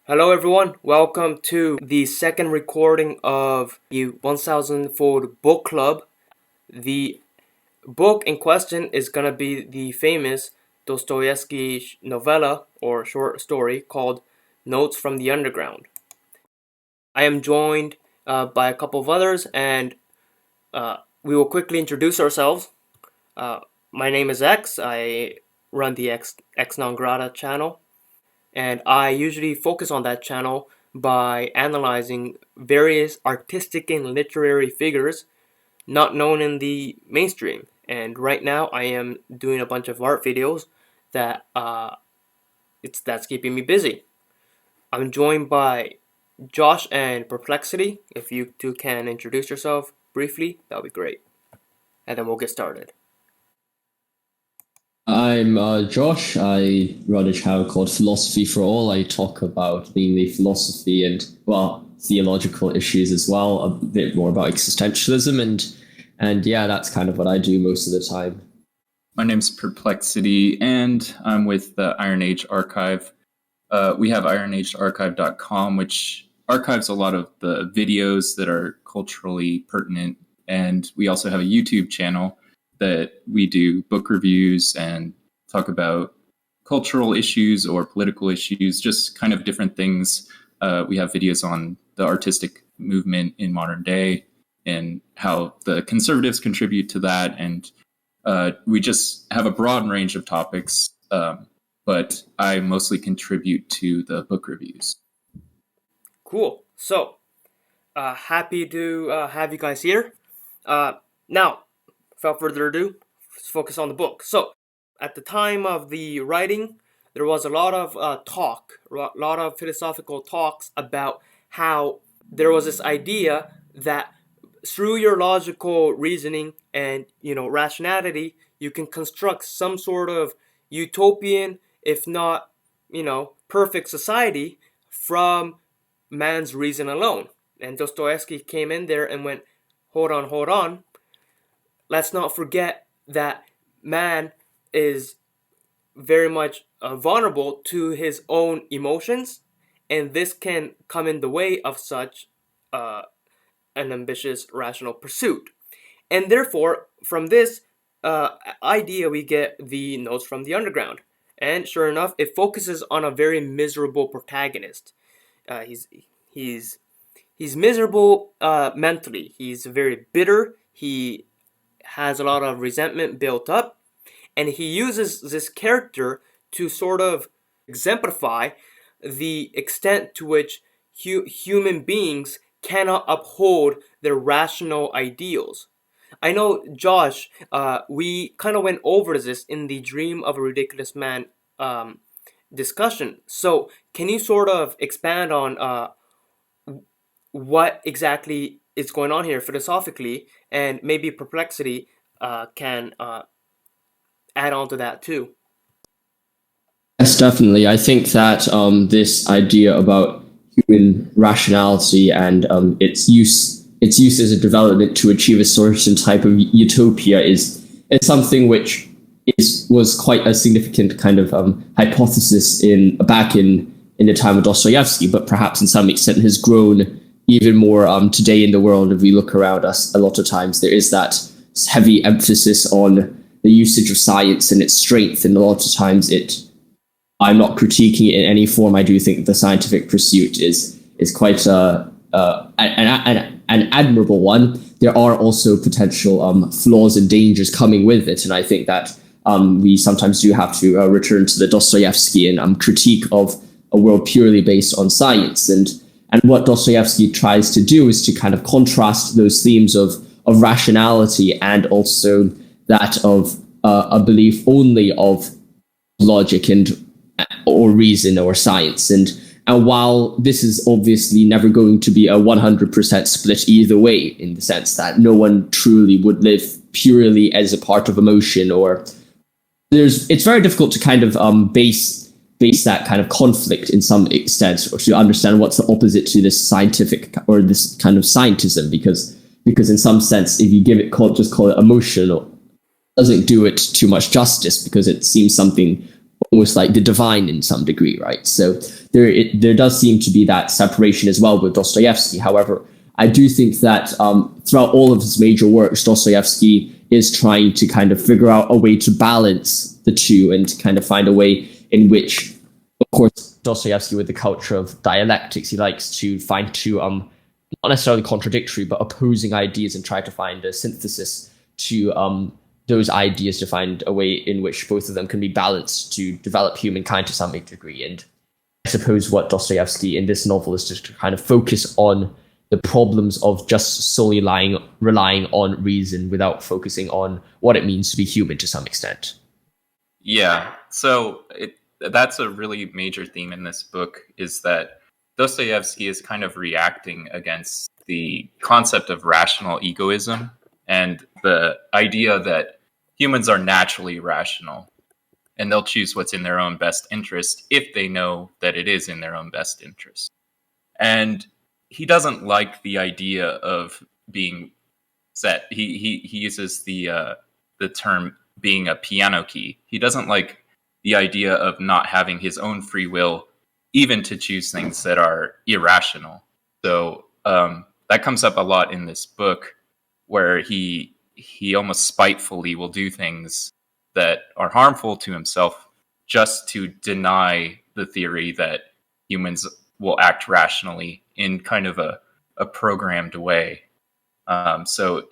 Hello everyone, welcome to the second recording of the 1000-fold book club. The book in question is going to be the famous Dostoevsky novella or short story called Notes from the Underground. I am joined by a couple of others and we will quickly introduce ourselves. My name is X, I run the X Non Grata channel. And I usually focus on that channel by analyzing various artistic and literary figures not known in the mainstream. And right now I am doing a bunch of art videos that's keeping me busy. I'm joined by Josh and Perplexity. If you two can introduce yourself briefly, that would be great. And then we'll get started. I'm Josh. I run a channel called Philosophy for All. I talk about mainly philosophy and, theological issues as well, a bit more about existentialism, and yeah, that's kind of what I do most of the time. My name's Perplexity, and I'm with the Iron Age Archive. We have ironagearchive.com, which archives a lot of the videos that are culturally pertinent, and we also have a YouTube channel that we do book reviews and talk about cultural issues or political issues, just kind of different things. We have videos on the artistic movement in modern day and how the conservatives contribute to that. And we just have a broad range of topics, but I mostly contribute to the book reviews. Cool. So, happy to have you guys here. Now, without further ado, let's focus on the book. So, at the time of the writing, there was a lot of a lot of philosophical talks about how there was this idea that through your logical reasoning and, rationality, you can construct some sort of utopian, if not, perfect society from man's reason alone. And Dostoevsky came in there and went, hold on. Let's not forget that man is very much vulnerable to his own emotions, and this can come in the way of such an ambitious rational pursuit. And therefore, from this idea, we get the Notes from the Underground. And sure enough, it focuses on a very miserable protagonist. He's miserable mentally. He's very bitter. He has a lot of resentment built up, and he uses this character to sort of exemplify the extent to which human beings cannot uphold their rational ideals. I know, Josh, we kind of went over this in the Dream of a Ridiculous Man discussion. So, can you sort of expand on what exactly is going on here philosophically, and maybe Perplexity can add on to that too? Yes, definitely. I think that this idea about human rationality and its use as a development to achieve a certain type of utopia is something which was quite a significant kind of hypothesis back in the time of Dostoevsky, but perhaps in some extent has grown even more today in the world. If we look around us, a lot of times there is that heavy emphasis on the usage of science and its strength, and a lot of times I'm not critiquing it in any form. I do think the scientific pursuit is quite an admirable one. There are also potential flaws and dangers coming with it, and I think that we sometimes do have to return to the Dostoevskian critique of a world purely based on science. And what Dostoevsky tries to do is to kind of contrast those themes of rationality and also that of a belief only of logic or reason or science. And while this is obviously never going to be a 100% split either way, in the sense that no one truly would live purely as a part of emotion, or it's very difficult to kind of base that kind of conflict in some extent, or to understand what's the opposite to this scientific or this kind of scientism, because in some sense, if you just call it emotional, doesn't do it too much justice, because it seems something almost like the divine in some degree, right? So there does seem to be that separation as well with Dostoevsky. However, I do think that throughout all of his major works, Dostoevsky is trying to kind of figure out a way to balance the two and kind of find a way in which, of course, Dostoevsky with the culture of dialectics, he likes to find two not necessarily contradictory but opposing ideas and try to find a synthesis to those ideas, to find a way in which both of them can be balanced to develop humankind to some degree. And I suppose what Dostoevsky in this novel is just to kind of focus on the problems of just solely relying on reason without focusing on what it means to be human to some extent. Yeah, so that's a really major theme in this book, is that Dostoevsky is kind of reacting against the concept of rational egoism and the idea that humans are naturally rational and they'll choose what's in their own best interest if they know that it is in their own best interest. And he doesn't like the idea of being set. He uses the term being a piano key. He doesn't like the idea of not having his own free will, even to choose things that are irrational. So that comes up a lot in this book, where he almost spitefully will do things that are harmful to himself just to deny the theory that humans will act rationally in kind of a programmed way. So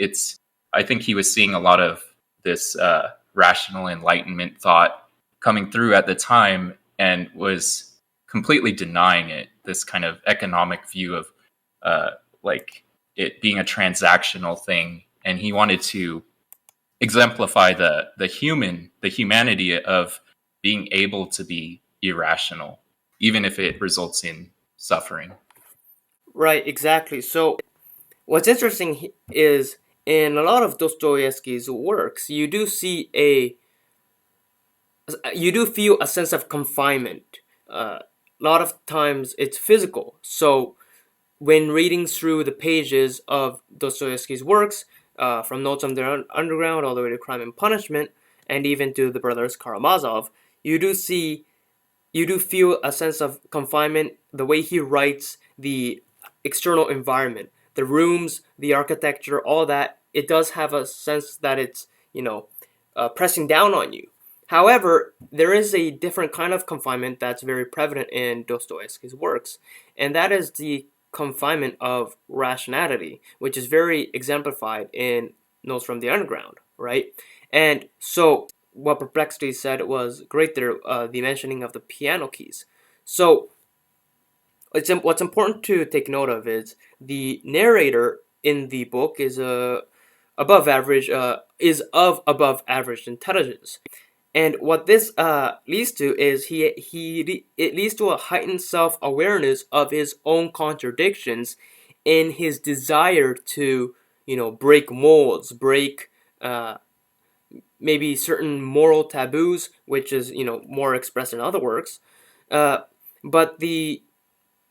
I think he was seeing a lot of this rational enlightenment thought coming through at the time and was completely denying it, this kind of economic view of like it being a transactional thing. And he wanted to exemplify the humanity of being able to be irrational, even if it results in suffering. Right, exactly. So what's interesting is in a lot of Dostoevsky's works, you do feel a sense of confinement. A lot of times it's physical. So when reading through the pages of Dostoevsky's works, from Notes on the Underground all the way to Crime and Punishment, and even to the brothers Karamazov, you do feel a sense of confinement. The way he writes, the external environment, the rooms, the architecture, all that, it does have a sense that it's, pressing down on you. However, there is a different kind of confinement that's very prevalent in Dostoevsky's works, and that is the confinement of rationality, which is very exemplified in Notes from the Underground, right? And so, what Perplexity said was great there, the mentioning of the piano keys. So, what's important to take note of is the narrator in the book is of above average intelligence. And what this leads to is it leads to a heightened self-awareness of his own contradictions in his desire to, break molds, break maybe certain moral taboos, which is, more expressed in other works. Uh, but the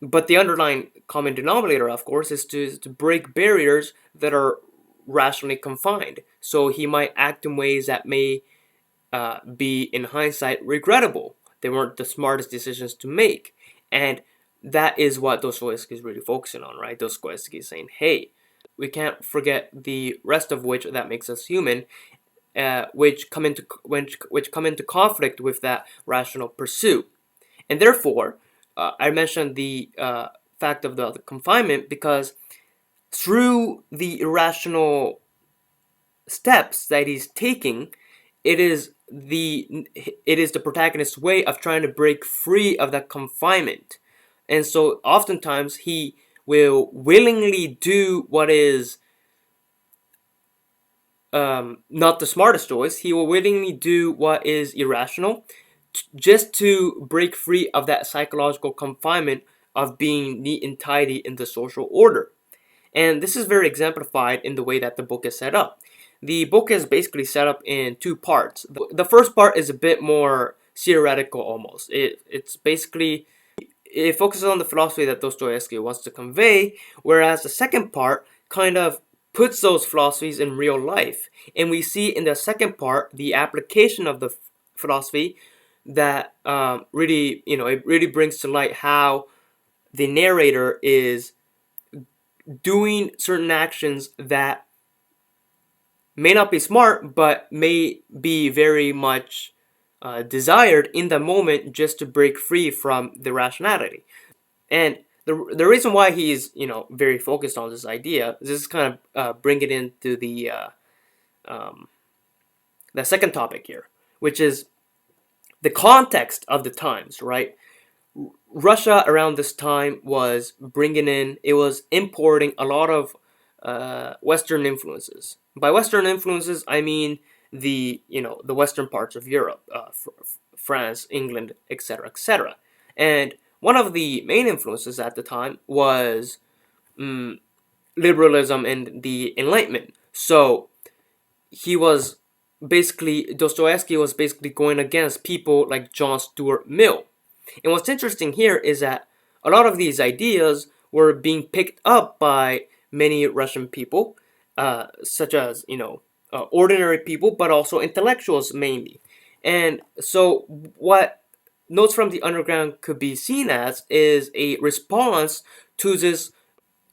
underlying common denominator, of course, is to break barriers that are rationally confined. So he might act in ways that may be, in hindsight, regrettable. They weren't the smartest decisions to make. And that is what Dostoevsky is really focusing on, right? Dostoevsky is saying, hey, we can't forget the rest of which that makes us human, which come into conflict with that rational pursuit. And therefore, I mentioned the fact of the confinement because through the irrational steps that he's taking, it is the protagonist's way of trying to break free of that confinement. And so oftentimes he will willingly do what is not the smartest choice. He will willingly do what is irrational just to break free of that psychological confinement of being neat and tidy in the social order. And this is very exemplified in the way that the book is set up. The book is basically set up in two parts. The first part is a bit more theoretical almost. It's basically, it focuses on the philosophy that Dostoevsky wants to convey, whereas the second part kind of puts those philosophies in real life. And we see in the second part the application of the philosophy that really, it really brings to light how the narrator is doing certain actions that may not be smart, but may be very much desired in the moment, just to break free from the rationality. And the reason why he's very focused on this idea, this is kind of bring it into um, the second topic here, which is the context of the times, right? Russia around this time was it was importing a lot of Western influences. By Western influences, I mean the Western parts of Europe, France, England, etc., etc. And one of the main influences at the time was um, liberalism and the Enlightenment. So he was Dostoevsky was basically going against people like John Stuart Mill. And what's interesting here is that a lot of these ideas were being picked up by many Russian people, such as ordinary people, but also intellectuals mainly. And so, what Notes from the Underground could be seen as is a response to this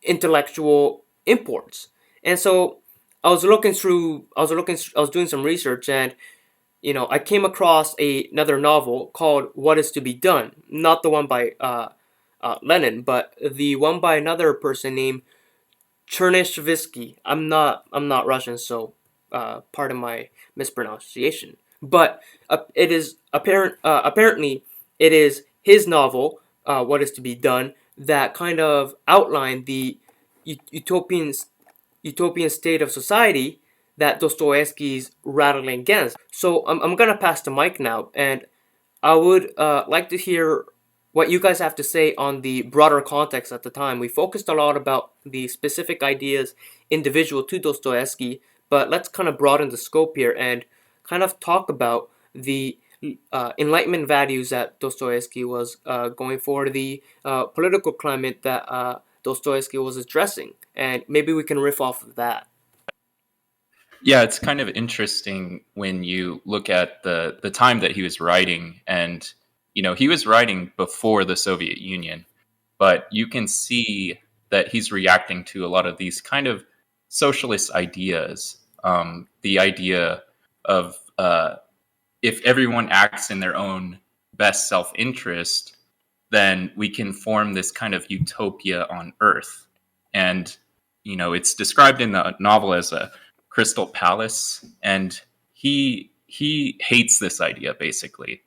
intellectual imports. And so, I was doing some research, and I came across another novel called What Is to Be Done. Not the one by Lenin, but the one by another person named Chernyshevsky. I'm not Russian, so pardon my mispronunciation. But it is apparently it is his novel, What Is to Be Done, that kind of outlined the utopian utopian state of society that Dostoevsky's rattling against. So I'm gonna pass the mic now, and I would like to hear what you guys have to say on the broader context at the time. We focused a lot about the specific ideas individual to Dostoevsky, but let's kind of broaden the scope here and kind of talk about the Enlightenment values that Dostoevsky was going for, the political climate that Dostoevsky was addressing, and maybe we can riff off of that. Yeah, it's kind of interesting when you look at the time that he was writing, and he was writing before the Soviet Union, but you can see that he's reacting to a lot of these kind of socialist ideas. The idea of if everyone acts in their own best self-interest, then we can form this kind of utopia on Earth. And it's described in the novel as a crystal palace, and he hates this idea. Basically,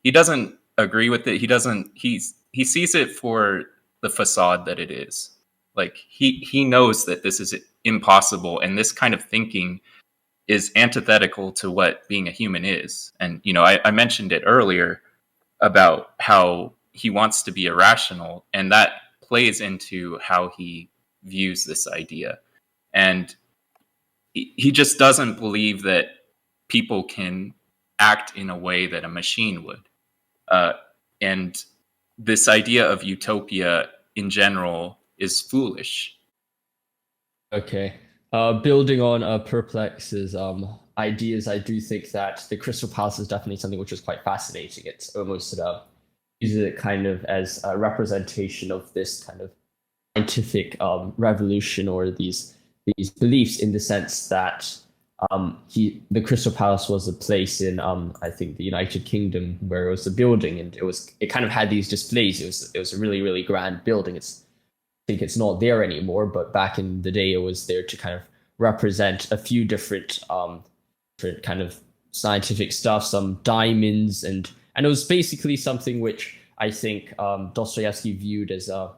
he doesn't agree with it. He sees it for the facade that it is. Like he knows that this is impossible, and this kind of thinking is antithetical to what being a human is. And I mentioned it earlier about how he wants to be irrational, and that plays into how he views this idea. And he just doesn't believe that people can act in a way that a machine would. Uh, and this idea of utopia in general is foolish. Okay. Building on Perplex's ideas, I do think that the Crystal Palace is definitely something which is quite fascinating. It's almost uses it kind of as a representation of this kind of scientific revolution, or these beliefs, in the sense that the Crystal Palace was a place in I think the United Kingdom, where it was a building, and it kind of had these displays. It was a really, really grand building. I think it's not there anymore, but back in the day, it was there to kind of represent a few different kind of scientific stuff, some diamonds, and it was basically something which I think Dostoevsky viewed as a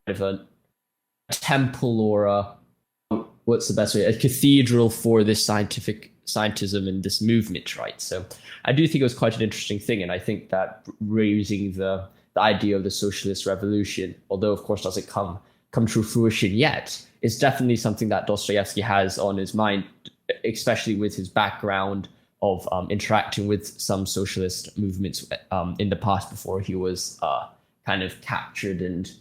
kind of a temple, or what's the best way, a cathedral for this scientism and this movement, right? So I do think it was quite an interesting thing, and I think that raising the idea of the socialist revolution, although of course doesn't come to fruition yet, is definitely something that Dostoevsky has on his mind, especially with his background of interacting with some socialist movements in the past, before he was kind of captured and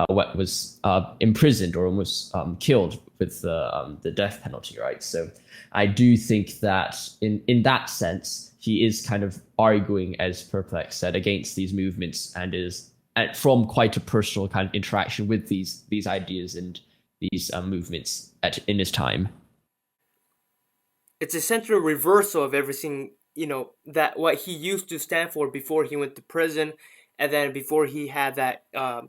was imprisoned or almost killed with the death penalty, right? So I do think that in that sense, he is kind of arguing, as Perplex said, against these movements and is from quite a personal kind of interaction with these ideas and these movements in his time. It's essentially a reversal of everything, that what he used to stand for before he went to prison, and then before he had that uh,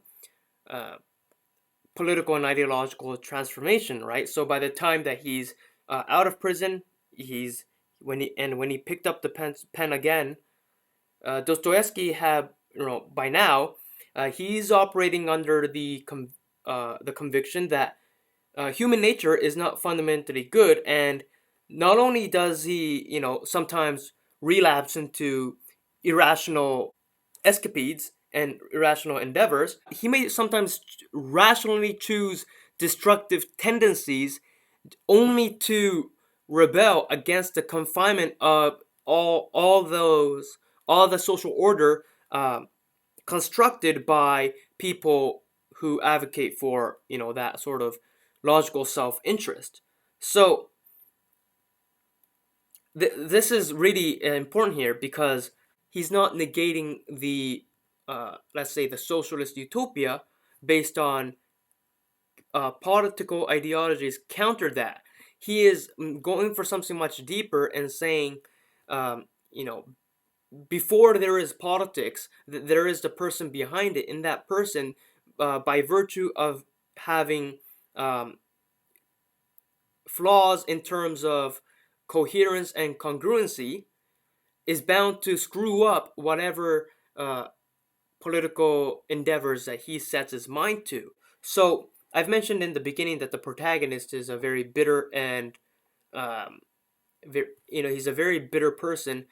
political and ideological transformation, right? So by the time that he's out of prison, he's when he picked up the pen again, Dostoevsky had, by now, he's operating under the conviction that human nature is not fundamentally good, and not only does he, sometimes relapse into irrational escapades and irrational endeavors, he may sometimes rationally choose destructive tendencies only to rebel against the confinement of all the social order constructed by people who advocate for, that sort of logical self-interest. So this is really important here, because he's not negating the let's say the socialist utopia based on political ideologies counter that. He is going for something much deeper and saying, um, you know, before there is politics, there is the person behind it, and that person, by virtue of having um, flaws in terms of coherence and congruency, is bound to screw up whatever political endeavors that he sets his mind to. So I've mentioned in the beginning that the protagonist is a very bitter and um, he's a very bitter person.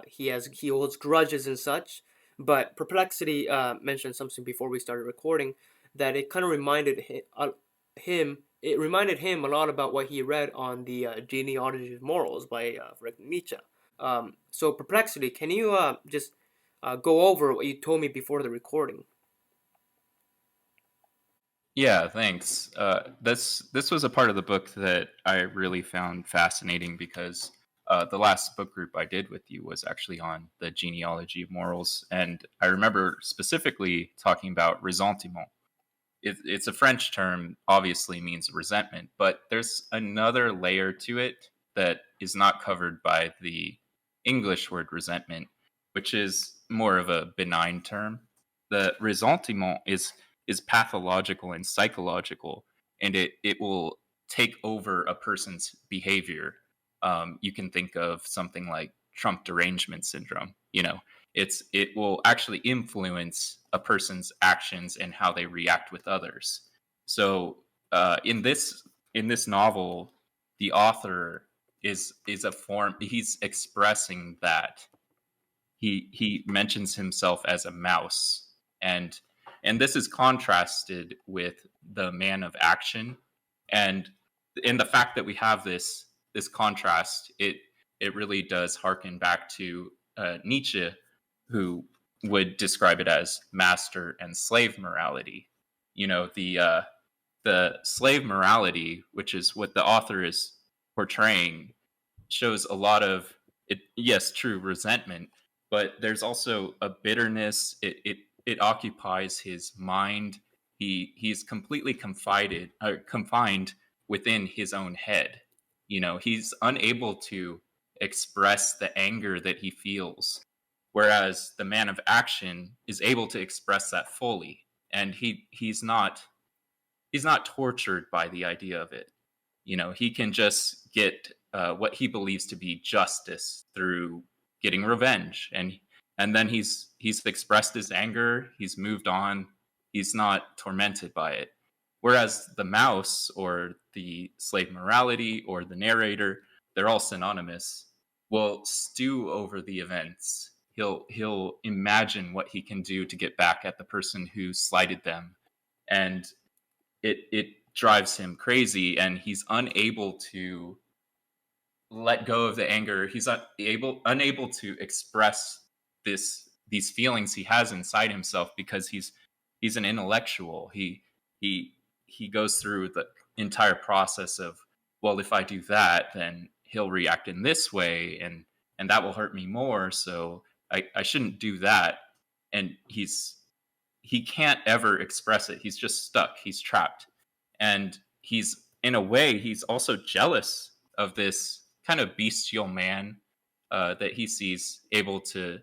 He holds grudges and such. But Perplexity mentioned something before we started recording, that it kind of him. It reminded him a lot about what he read on the Genealogy of Morals by Nietzsche. So Perplexity, can you just go over what you told me before the recording? Yeah, thanks. This was a part of the book that I really found fascinating because the last book group I did with you was actually on the genealogy of morals, and I remember specifically talking about ressentiment. It's a French term, obviously means resentment, but there's another layer to it that is not covered by the English word resentment, which is more of a benign term. The ressentiment is pathological and psychological, and it will take over a person's behavior. You can think of something like Trump derangement syndrome. It will actually influence a person's actions and how they react with others. So in this novel, the author is a form. He's expressing that he mentions himself as a mouse, and this is contrasted with the man of action, and in the fact that we have this contrast, it really does harken back to Nietzsche, who would describe it as master and slave morality. The slave morality, which is what the author is portraying, shows a lot of it. Yes, true resentment, but there's also a bitterness. It occupies his mind. He's completely confined within his own head. He's unable to express the anger that he feels, whereas the man of action is able to express that fully, and he's not tortured by the idea of it. He can just get what he believes to be justice through getting revenge, and then he's expressed his anger, he's moved on, he's not tormented by it. Whereas the mouse or the slave morality or the narrator, they're all synonymous, will stew over the events. He'll imagine what he can do to get back at the person who slighted them, and it drives him crazy, and he's unable to let go of the anger. He's unable to express these feelings he has inside himself because he's an intellectual. He goes through the entire process of, well, if I do that, then he'll react in this way, and that will hurt me more. So I shouldn't do that. And he can't ever express it. He's just stuck. He's trapped. And he's, in a way, he's also jealous of this kind of bestial man that he sees able to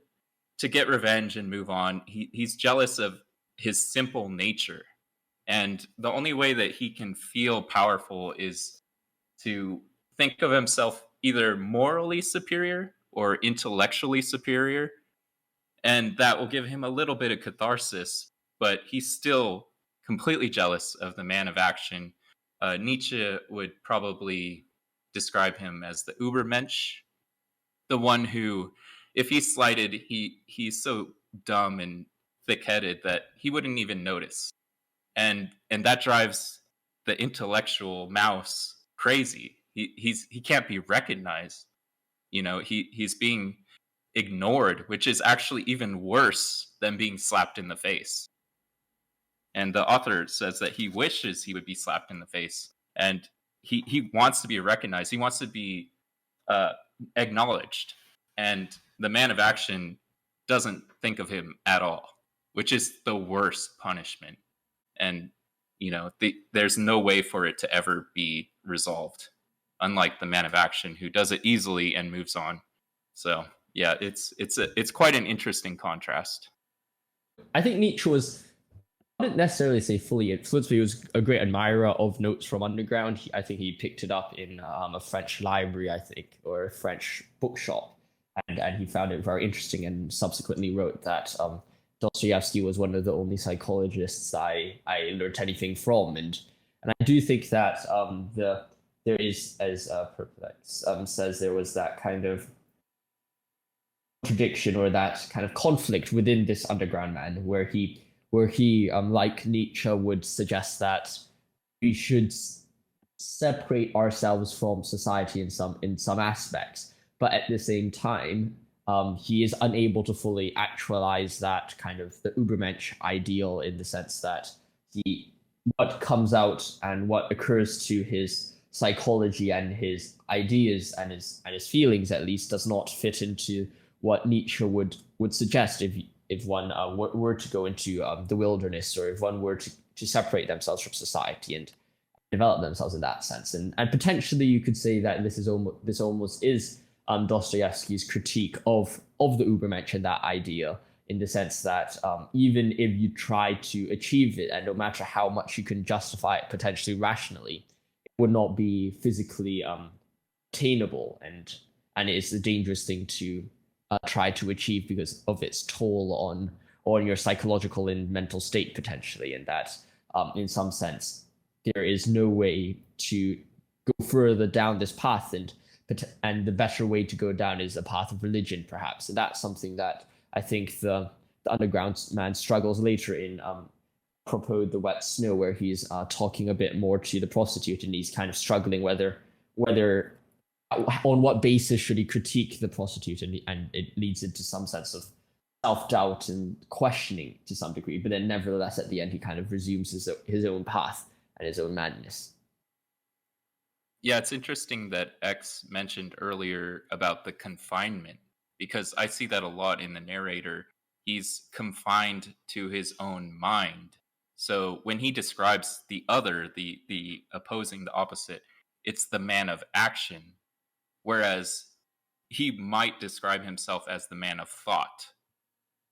get revenge and move on. He's jealous of his simple nature. And the only way that he can feel powerful is to think of himself either morally superior or intellectually superior. And that will give him a little bit of catharsis, but he's still completely jealous of the man of action. Nietzsche would probably describe him as the Übermensch, the one who, if he's slighted, he's so dumb and thick-headed that he wouldn't even notice, and that drives the intellectual mouse crazy. He can't be recognized. He's being ignored, which is actually even worse than being slapped in the face. And the author says that he wishes he would be slapped in the face, and he wants to be recognized. He wants to be uh, acknowledged, and the man of action doesn't think of him at all, which is the worst punishment. And there's no way for it to ever be resolved, unlike the man of action who does it easily and moves on. So yeah, it's quite an interesting contrast. I think Nietzsche was, I wouldn't necessarily say fully influenced, but he was a great admirer of Notes from Underground. I think he picked it up in a French library, I think, or a French bookshop, and he found it very interesting, and subsequently wrote that Dostoevsky was one of the only psychologists I learned anything from, and I do think that there is, as Perplex says, there was that kind of contradiction or that kind of conflict within this underground man, where he like Nietzsche would suggest that we should separate ourselves from society in some aspects, but at the same time, he is unable to fully actualize that kind of the Übermensch ideal, in the sense that what comes out and what occurs to his psychology and his ideas and his feelings, at least, does not fit into what Nietzsche would suggest if one were to go into the wilderness, or if one were to separate themselves from society and develop themselves in that sense. And potentially you could say that this almost is Dostoevsky's critique of the Übermensch and that idea, in the sense that even if you try to achieve it, and no matter how much you can justify it potentially rationally, it would not be physically attainable, and it's a dangerous thing to try to achieve because of its toll on your psychological and mental state potentially, and that in some sense there is no way to go further down this path, and the better way to go down is a path of religion, perhaps. And that's something that I think the underground man struggles later in apropos the wet snow, where he's talking a bit more to the prostitute, and he's kind of struggling whether on what basis should he critique the prostitute, and it leads into some sense of self-doubt and questioning to some degree, but then nevertheless at the end he kind of resumes his own path and his own madness. Yeah, it's interesting that X mentioned earlier about the confinement, because I see that a lot in the narrator. He's confined to his own mind. So when he describes the other, the opposing, the opposite, it's the man of action, whereas he might describe himself as the man of thought.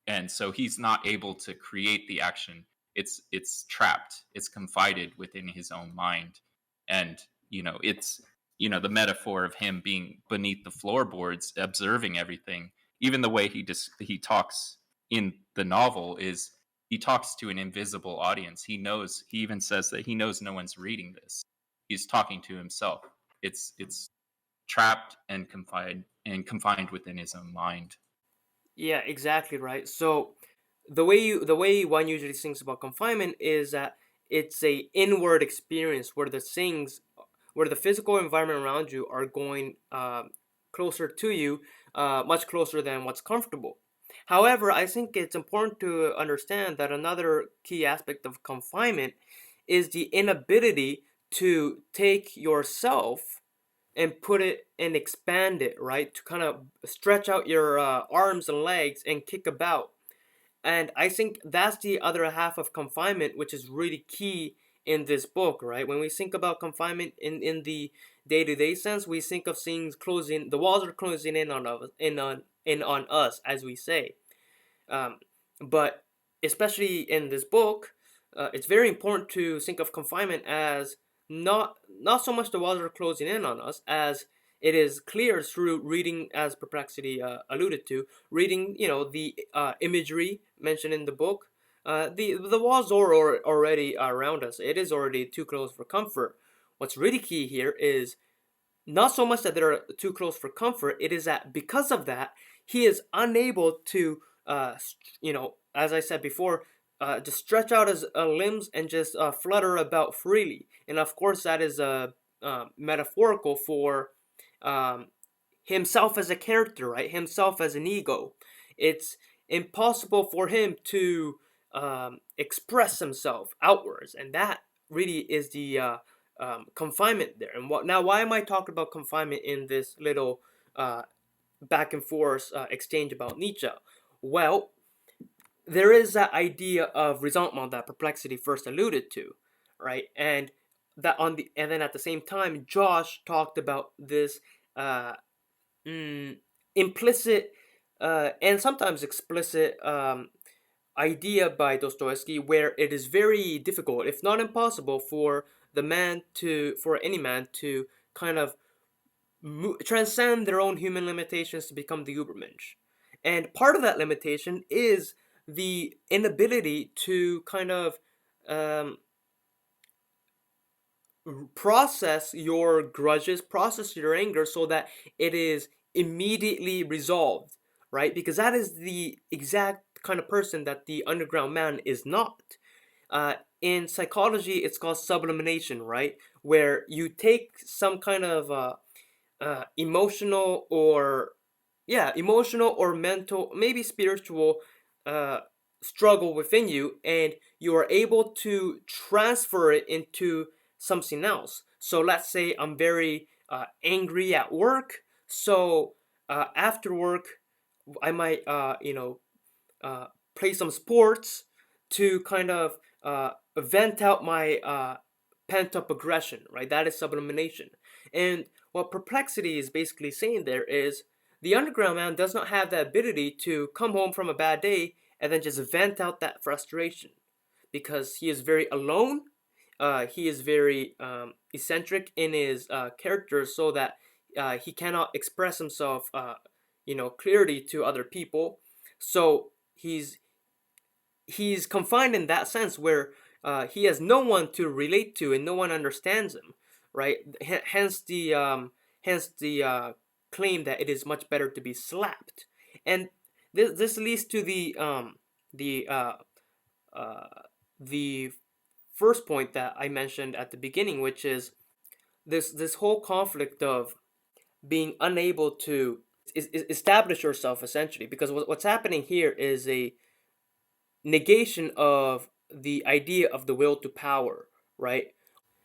And so he's not able to create the action. It's trapped. It's confided within his own mind. And it's the metaphor of him being beneath the floorboards, observing everything. Even the way he talks in the novel is he talks to an invisible audience. He even says that he knows no one's reading this. He's talking to himself. It's trapped and confined within his own mind. Yeah, exactly right. So the way one usually thinks about confinement is that it's a inward experience where the physical environment around you are going closer to you, much closer than what's comfortable. However, I think it's important to understand that another key aspect of confinement is the inability to take yourself and put it and expand it, right? To kind of stretch out your arms and legs and kick about. And I think that's the other half of confinement, which is really key in this book, right? When we think about confinement in the day-to-day sense, we think of things closing, the walls are closing in on us, in on us, as we say. Um, but especially in this book, it's very important to think of confinement as not so much the walls are closing in on us, as it is clear through reading, as Perplexity alluded to, reading the imagery mentioned in the book. The walls are already around us. It is already too close for comfort. What's really key here is not so much that they're too close for comfort. It is that because of that, he is unable to, as I said before, just stretch out his limbs and just flutter about freely. And of course, that is metaphorical for um, himself as a character, right? Himself as an ego. It's impossible for him to express himself outwards, and that really is the confinement there. And why am I talking about confinement in this little uh, back and forth exchange about Nietzsche? Well, there is that idea of resentment that Perplexity first alluded to, right? And then at the same time, Josh talked about this uh, mm, implicit and sometimes explicit idea by Dostoevsky, where it is very difficult, if not impossible, for any man to kind of transcend their own human limitations to become the Übermensch. And part of that limitation is the inability to kind of um, process your grudges, process your anger, so that it is immediately resolved, right? Because that is the exact kind of person that the underground man is not. In psychology, it's called sublimation, right? Where you take some kind of emotional or emotional or mental, maybe spiritual uh, struggle within you, and you are able to transfer it into something else. So let's say I'm very angry at work. So after work, I might uh, play some sports to kind of vent out my pent up aggression, right? That is sublimation. And what Perplexity is basically saying there is the underground man does not have the ability to come home from a bad day and then just vent out that frustration, because he is very alone. He is very eccentric in his character, so that he cannot express himself, clearly to other people. So he's confined in that sense, where he has no one to relate to and no one understands him, right? Hence the claim that it is much better to be slapped. And this leads to the uh, the first point that I mentioned at the beginning, which is this whole conflict of being unable to establish yourself, essentially, because what's happening here is a negation of the idea of the will to power, right?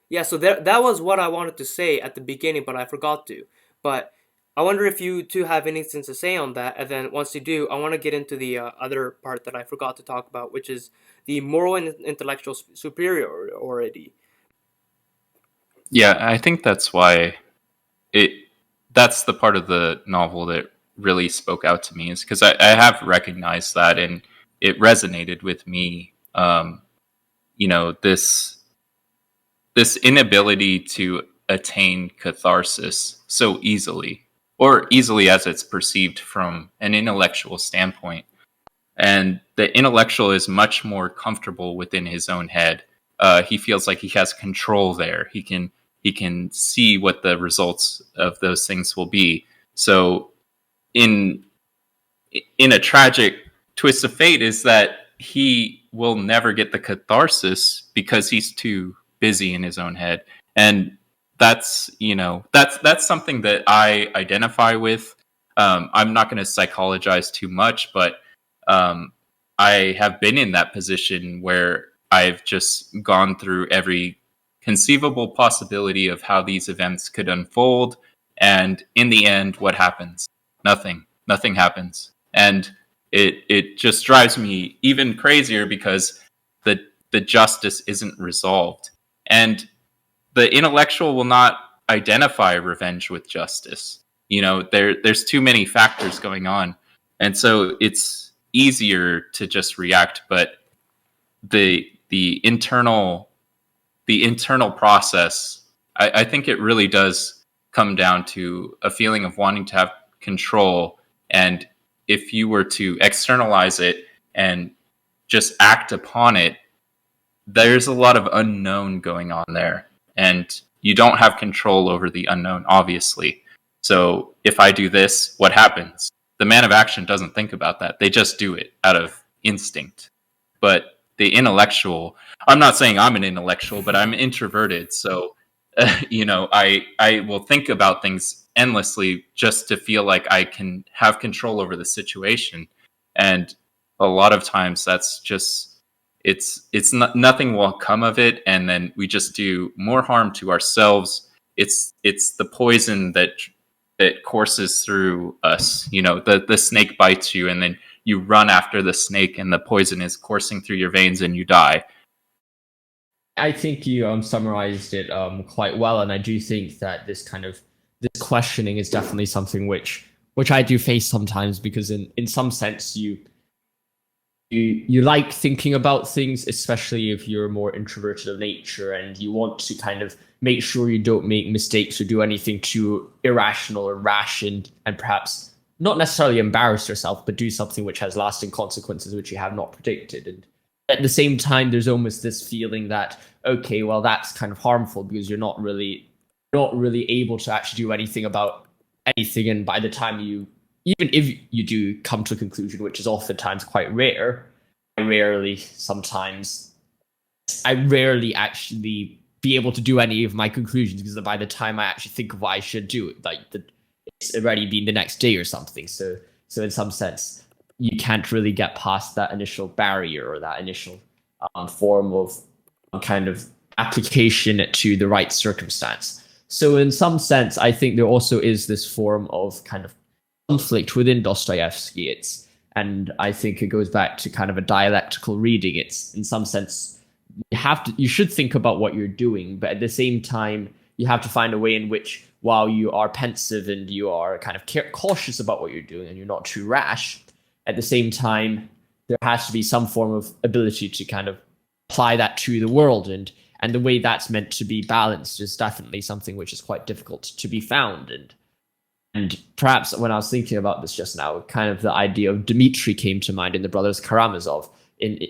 Yeah, so that was what I wanted to say at the beginning, but I forgot to. But I wonder if you two have anything to say on that, and then once you do, I want to get into the other part that I forgot to talk about, which is the moral and intellectual superiority. Yeah, I think that's why it that's the part of the novel that really spoke out to me, is because I have recognized that, and it resonated with me. This inability to attain catharsis so easily, or easily as it's perceived from an intellectual standpoint. And the intellectual is much more comfortable within his own head. He feels like he has control there. He can see what the results of those things will be. So in in a tragic twist of fate is that he will never get the catharsis because he's too busy in his own head. And that's something that I identify with. I'm not going to psychologize too much, but I have been in that position where I've just gone through every conceivable possibility of how these events could unfold. And in the end, what happens? Nothing. Nothing happens. And it just drives me even crazier because the justice isn't resolved. And the intellectual will not identify revenge with justice. There's too many factors going on. And so it's easier to just react, but the internal process, I think it really does come down to a feeling of wanting to have control. And if you were to externalize it and just act upon it, there's a lot of unknown going on there. And you don't have control over the unknown, obviously. So if I do this, what happens? The man of action doesn't think about that. They just do it out of instinct. But the intellectual, I'm not saying I'm an intellectual, but I'm introverted. So, I will think about things endlessly just to feel like I can have control over the situation. And a lot of times that's just, it's not, nothing will come of it, and then we just do more harm to ourselves. It's the poison that courses through us. The snake bites you, and then you run after the snake, and the poison is coursing through your veins, and you die. I think you summarized it quite well, and I do think that this questioning is definitely something which I do face sometimes, because in some sense you like thinking about things, especially if you're more introverted of nature, and you want to kind of make sure you don't make mistakes or do anything too irrational or rash, and perhaps not necessarily embarrass yourself, but do something which has lasting consequences which you have not predicted. And at the same time, there's almost this feeling that, okay, well, that's kind of harmful because you're not really able to actually do anything about anything, and by the time even if you do come to a conclusion, which is oftentimes quite rare, sometimes I rarely actually be able to do any of my conclusions, because by the time I actually think of what I should do, it's already been the next day or something. So in some sense, you can't really get past that initial barrier, or that initial form of kind of application to the right circumstance. So in some sense, I think there also is this form of kind of conflict within Dostoevsky. And I think it goes back to kind of a dialectical reading. It's in some sense you should think about what you're doing, but at the same time you have to find a way in which, while you are pensive and you are kind of cautious about what you're doing and you're not too rash, at the same time there has to be some form of ability to kind of apply that to the world, and the way that's meant to be balanced is definitely something which is quite difficult to be found. And perhaps when I was thinking about this just now, kind of the idea of Dmitri came to mind in the Brothers Karamazov.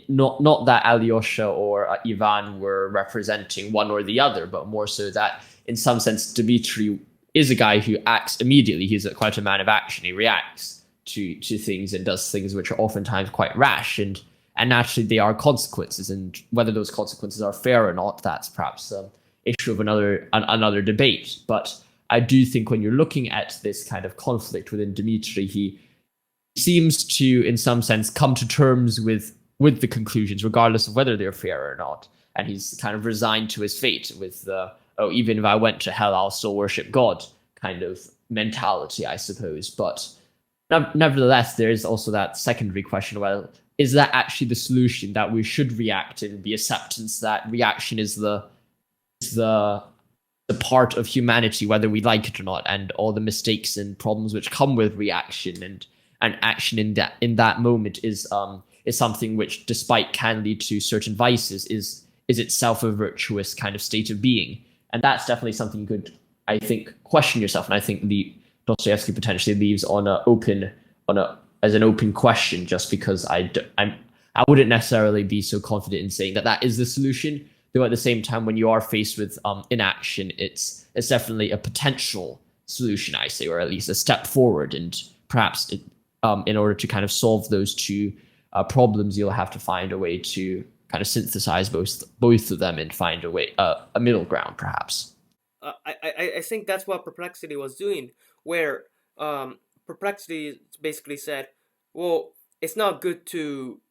Not that Alyosha or Ivan were representing one or the other, but more so that in some sense Dmitri is a guy who acts immediately. He's quite a man of action. He reacts to things and does things which are oftentimes quite rash, and naturally they are consequences, and whether those consequences are fair or not, that's perhaps an issue of another debate. But I do think when you're looking at this kind of conflict within Dmitri, he seems to, in some sense, come to terms with the conclusions, regardless of whether they're fair or not. And he's kind of resigned to his fate with even if I went to hell, I'll still worship God kind of mentality, I suppose. But nevertheless, there is also that secondary question: well, is that actually the solution, that we should react and be acceptance that reaction is the part of humanity, whether we like it or not, and all the mistakes and problems which come with reaction, and action in that moment is something which, despite can lead to certain vices, is itself a virtuous kind of state of being. And that's definitely something you could, I think, question yourself. And I think the Dostoevsky potentially leaves as an open question, just because I wouldn't necessarily be so confident in saying that is the solution. Though at the same time, when you are faced with inaction, it's definitely a potential solution, I say, or at least a step forward. And perhaps in order to kind of solve those two problems, you'll have to find a way to kind of synthesize both of them and find a middle ground, perhaps. I think that's what Perplexity was doing, where Perplexity basically said, well, it's not good to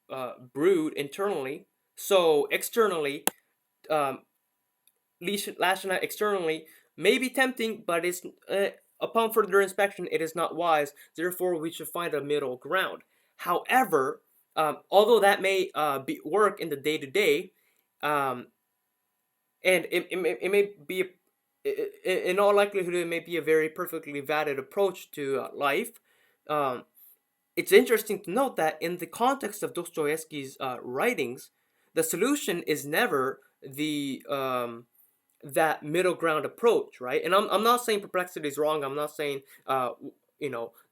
brood internally. So externally, um, lashing out externally may be tempting, but it's upon further inspection, it is not wise. Therefore, we should find a middle ground. However, although that may be work in the day to day, and it may be in all likelihood it may be a very perfectly valid approach to life. Um, it's interesting to note that in the context of Dostoevsky's writings, the solution is never the that middle ground approach, right? And I'm not saying Perplexity is wrong. I'm not saying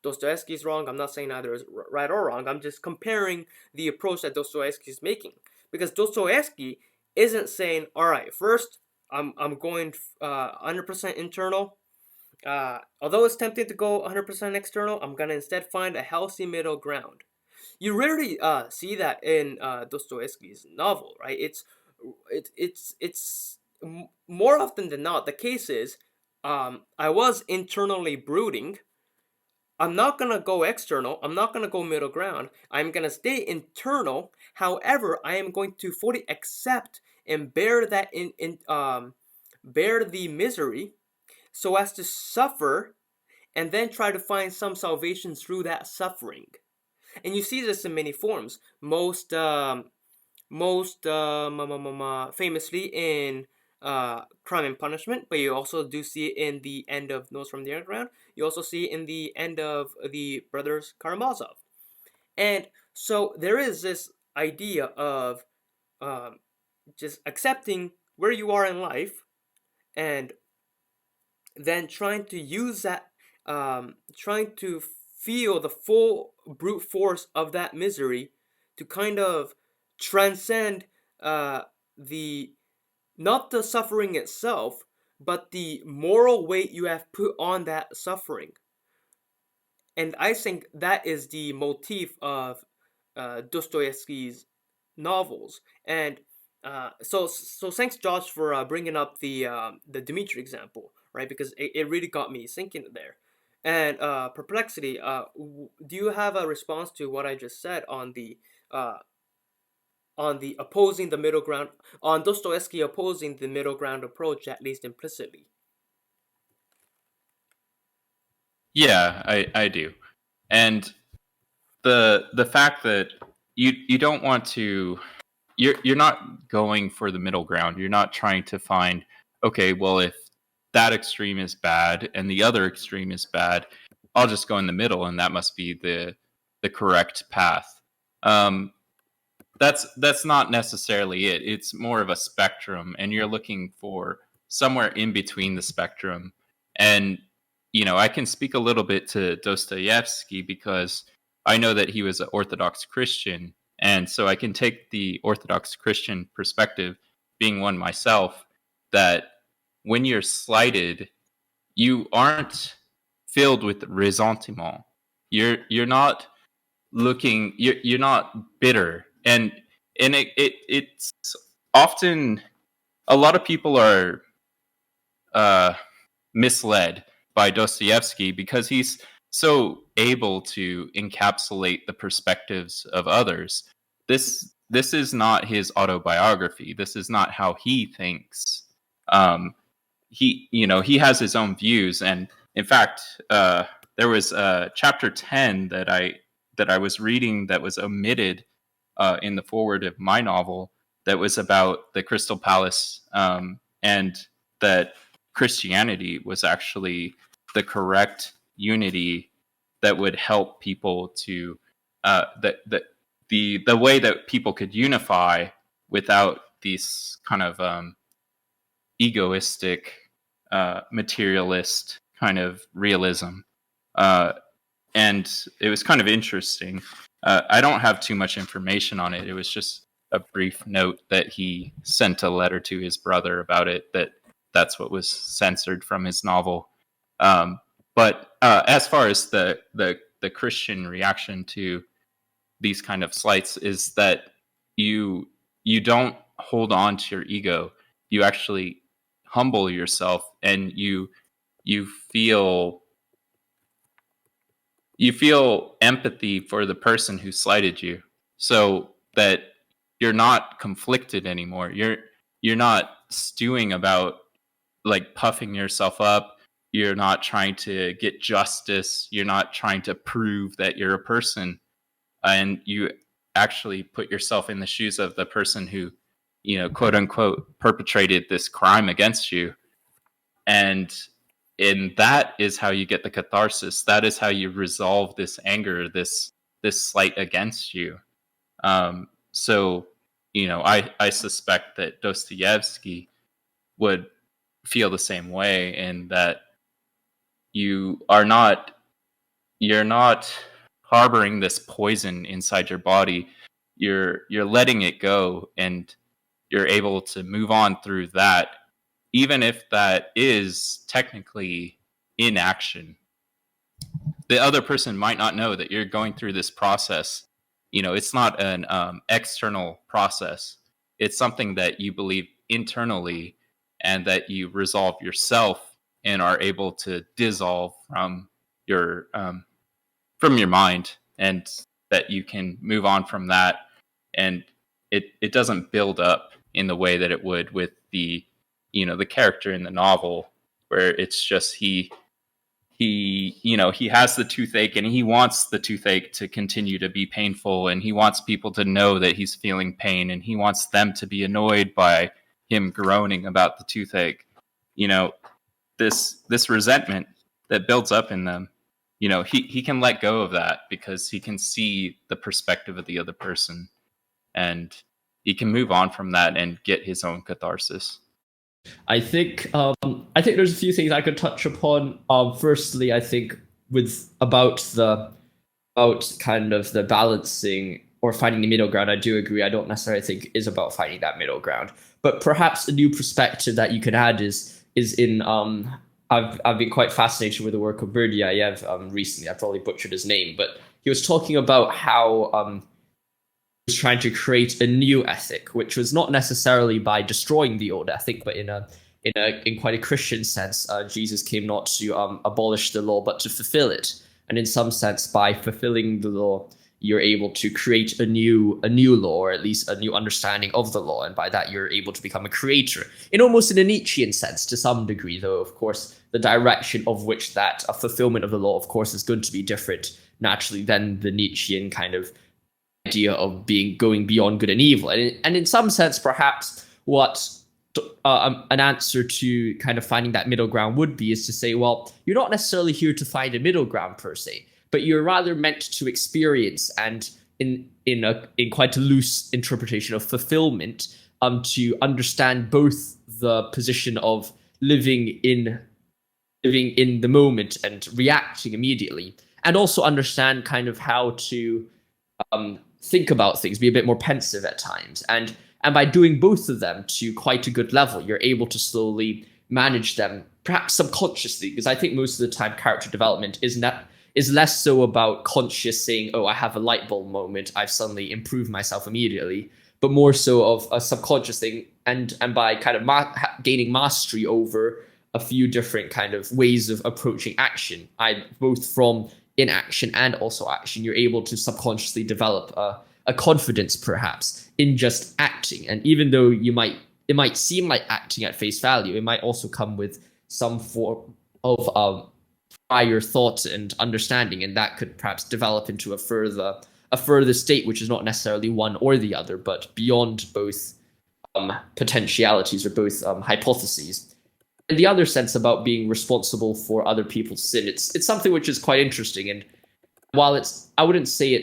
Dostoevsky is wrong. I'm not saying either is right or wrong. I'm just comparing the approach that Dostoevsky is making, because Dostoevsky isn't saying, all right, first I'm going 100% internal. Although it's tempting to go 100% external, I'm gonna instead find a healthy middle ground. You rarely see that in Dostoevsky's novel, right? It's more often than not the case is, I was internally brooding. I'm not gonna go external. I'm not gonna go middle ground. I'm gonna stay internal. However, I am going to fully accept and bear that bear the misery, so as to suffer, and then try to find some salvation through that suffering. And you see this in many forms. Most famously in Crime and Punishment, but you also do see it in the end of Notes from the Underground. You also see it in the end of the Brothers Karamazov. And so there is this idea of um, just accepting where you are in life, and then trying to use that, trying to feel the full brute force of that misery to kind of transcend the not the suffering itself, but the moral weight you have put on that suffering. And I think that is the motif of Dostoevsky's novels. And so thanks, Josh, for bringing up the Dmitri example, right? Because it really got me thinking there. And Perplexity, do you have a response to what I just said uh, on the opposing the middle ground, on Dostoevsky opposing the middle ground approach, at least implicitly? Yeah, I do. And the fact that you don't want to, you're not going for the middle ground. You're not trying to find, okay, well, if that extreme is bad and the other extreme is bad, I'll just go in the middle and that must be the correct path. Um, that's not necessarily it. It's more of a spectrum, and you're looking for somewhere in between the spectrum. And I can speak a little bit to Dostoevsky because I know that he was an Orthodox Christian, and so I can take the Orthodox Christian perspective, being one myself, that when you're slighted, you aren't filled with ressentiment. You're not looking, you're not bitter. And it's often, a lot of people are uh misled by Dostoevsky because he's so able to encapsulate the perspectives of others. This is not his autobiography. This is not how he thinks. He has his own views, and in fact, there was chapter 10 that I was reading that was omitted in the forward of my novel, that was about the Crystal Palace, and that Christianity was actually the correct unity that would help people to the way that people could unify without these kind of egoistic, materialist kind of realism. Uh, and it was kind of interesting. I don't have too much information on it. It was just a brief note that he sent a letter to his brother about it. That's what was censored from his novel. But as far as the Christian reaction to these kind of slights is that you don't hold on to your ego. You actually humble yourself, and you feel you feel empathy for the person who slighted you, so that you're not conflicted anymore. You're not stewing about, like, puffing yourself up. You're not trying to get justice. You're not trying to prove that you're a person, and you actually put yourself in the shoes of the person who, quote unquote, perpetrated this crime against you. And that is how you get the catharsis. That is how you resolve this anger, this slight against you. So, I suspect that Dostoevsky would feel the same way, and that you're not harboring this poison inside your body. You're letting it go, and you're able to move on through that, even if that is technically inaction. The other person might not know that you're going through this process. It's not an external process. It's something that you believe internally, and that you resolve yourself and are able to dissolve your from your mind, and that you can move on from that. And it doesn't build up in the way that it would with the character in the novel, where it's just he has the toothache, and he wants the toothache to continue to be painful, and he wants people to know that he's feeling pain, and he wants them to be annoyed by him groaning about the toothache. This resentment that builds up in them, he can let go of that, because he can see the perspective of the other person, and he can move on from that and get his own catharsis. I think there's a few things I could touch upon. Firstly, I think with about kind of the balancing or finding the middle ground, I do agree. I don't necessarily think is about finding that middle ground, but perhaps a new perspective that you can add is in I've been quite fascinated with the work of Berdyaev recently. I probably butchered his name, but he was talking about how he was trying to create a new ethic, which was not necessarily by destroying the old ethic, but in quite a Christian sense. Jesus came not to abolish the law, but to fulfill it. And in some sense, by fulfilling the law, you're able to create a new law, or at least a new understanding of the law, and by that you're able to become a creator, in almost in a Nietzschean sense to some degree, though of course the direction of which that a fulfillment of the law, of course, is going to be different naturally than the Nietzschean kind of idea of going beyond good and evil. And in some sense, perhaps what an answer to kind of finding that middle ground would be is to say, well, you're not necessarily here to find a middle ground per se, but you're rather meant to experience, and in quite a loose interpretation of fulfillment, to understand both the position of living in the moment and reacting immediately, and also understand kind of how to think about things, be a bit more pensive at times, and by doing both of them to quite a good level, you're able to slowly manage them, perhaps subconsciously, because I think most of the time character development is less so about conscious saying, oh, I have a light bulb moment, I've suddenly improved myself immediately, but more so of a subconscious thing, and by kind of gaining mastery over a few different kind of ways of approaching action, both from inaction and also action. You're able to subconsciously develop a confidence, perhaps, in just acting. And even though it might seem like acting at face value, it might also come with some form of prior thought and understanding, and that could perhaps develop into a further state, which is not necessarily one or the other, but beyond both potentialities or both hypotheses. And the other sense about being responsible for other people's sin, it's something which is quite interesting. And while I wouldn't say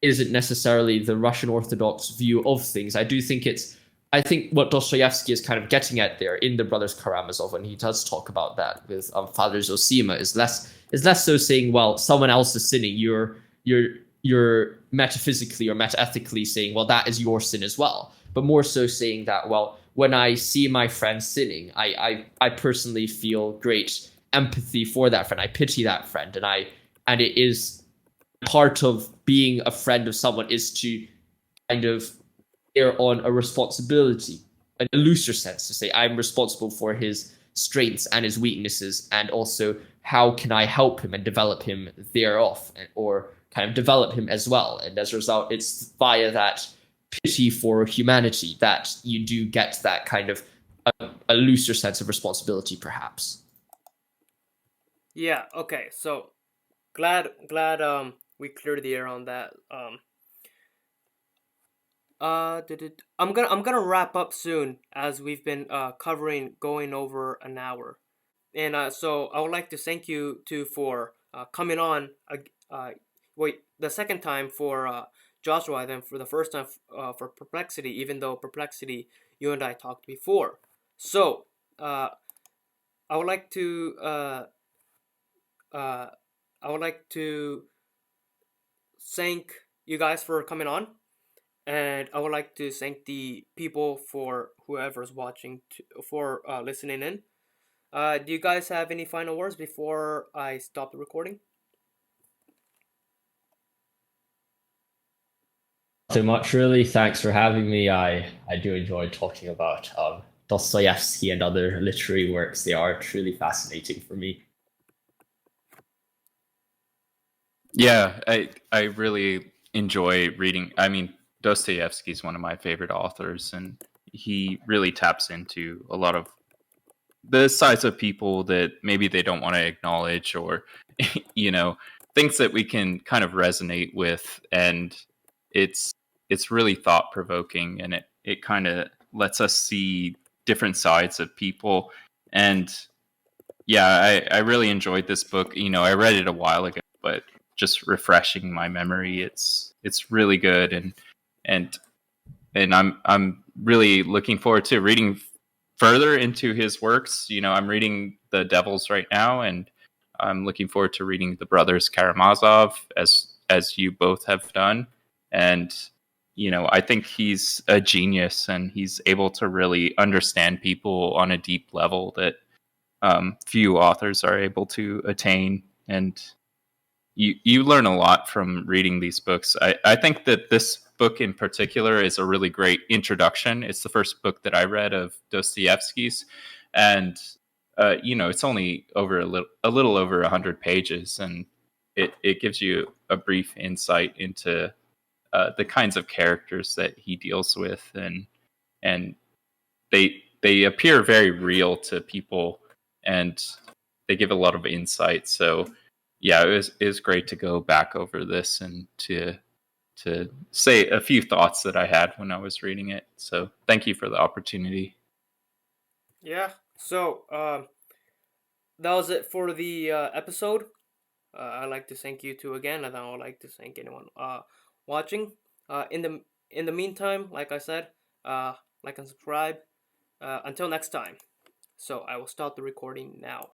isn't necessarily the Russian Orthodox view of things, I think what Dostoevsky is kind of getting at there in the Brothers Karamazov, when he does talk about that with Father Zosima, is less so saying, well, someone else is sinning, you're metaphysically or metaethically saying, well, that is your sin as well, but more so saying that, well, when I see my friend sinning, I personally feel great empathy for that friend. I pity that friend, and it is part of being a friend of someone is to kind of bear on a responsibility, in a looser sense, to say I'm responsible for his strengths and his weaknesses, and also how can I help him and develop him thereof, or kind of develop him as well. And as a result, it's via that pity for humanity that you do get that kind of a looser sense of responsibility, perhaps. Yeah. Okay. So glad we cleared the air on that. I'm gonna wrap up soon as we've been covering going over an hour, and so I would like to thank you too for coming on. Wait, the second time for Joshua, then for the first time for Perplexity, even though Perplexity you and I talked before. So uh, I would like to uh, I would like to thank you guys for coming on. And I would like to thank the people for whoever's watching for listening in. Do you guys have any final words before I stop the recording? So much, really. Thanks for having me. I do enjoy talking about Dostoevsky and other literary works. They are truly fascinating for me. Yeah, I really enjoy reading. I mean, Dostoevsky is one of my favorite authors, and he really taps into a lot of the sides of people that maybe they don't want to acknowledge, or you know, things that we can kind of resonate with. And it's it's really thought provoking, and it kind of lets us see different sides of people. And yeah, I really enjoyed this book. I read it a while ago, but just refreshing my memory, it's really good. And I'm really looking forward to reading further into his works. I'm reading The Devils right now, and I'm looking forward to reading The Brothers Karamazov, as you both have done. And I think he's a genius, and he's able to really understand people on a deep level that few authors are able to attain. And you learn a lot from reading these books. I think that this book in particular is a really great introduction. It's the first book that I read of Dostoevsky's, and it's only over a little over 100 pages, and it gives you a brief insight into the kinds of characters that he deals with, and they appear very real to people, and they give a lot of insight. So yeah, it was great to go back over this and to say a few thoughts that I had when I was reading it. So thank you for the opportunity. Yeah. So that was it for the episode. I'd like to thank you two again, and I would like to thank anyone watching. In the meantime, like I said, like and subscribe. Until next time. So I will stop the recording now.